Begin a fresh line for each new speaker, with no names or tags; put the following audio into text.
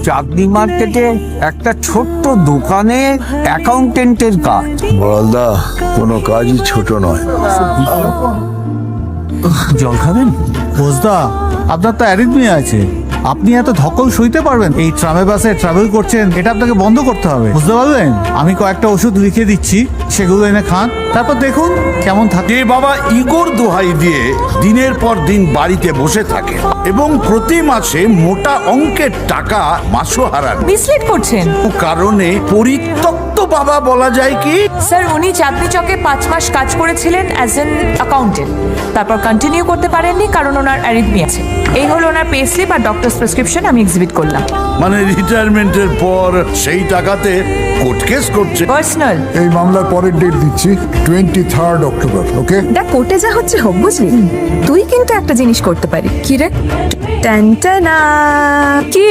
চাকরি মার্কেটে একটা ছোট্ট দোকানে অ্যাকাউন্টেন্টের কাজ।
বলদা, কোনো কাজই ছোট নয়।
জল খাবেন?
বোঝদা, আপনার তো অ্যারিথমিয়া আছে, আপনি এত ধকল সইতে পারবেন? এই ট্রামে বাসে ট্রাভেল করছেন, এটা আপনাকে বন্ধ করতে হবে, বুঝতে পারলেন? আমি কয়েকটা ওষুধ লিখে দিচ্ছি, সেগুলো এনে খান, তারপর দেখুন কেমন থাকে।
যে বাবা ইগোর দোহাই দিয়ে দিনের পর দিন বাড়িতে বসে থাকে এবং প্রতি মাসে মোটা অঙ্কের টাকা মাসও হারান,
মিসলিড করছেন
কারণে পরিত্যক্ত বাবা বলা যায় কি?
স্যার। উনি চাঁদনি চকে 5 মাস কাজ করেছিলেন অ্যাজ এন অ্যাকাউন্টেন্ট, তারপর কন্টিনিউ করতে পারেননি কারণ ওনার অ্যারিথমিয়া আছে। এই হলো ওনার পে স্লিপ আর ডক্টরস প্রেসক্রিপশন, আমি এক্সিবিট করলাম।
মানে রিটায়ারমেন্টের পর সেই টাকাতে কোর্ট কেস করছে।
পার্সোনাল।
এই মামলার পরের ডেট দিচ্ছি 23 অক্টোবর। ওকে,
দেখ কোর্টে যা হচ্ছে হোক, বুঝলি? তুই কিন্তু একটা জিনিস করতে পারি। কি রে? টানটানা। কি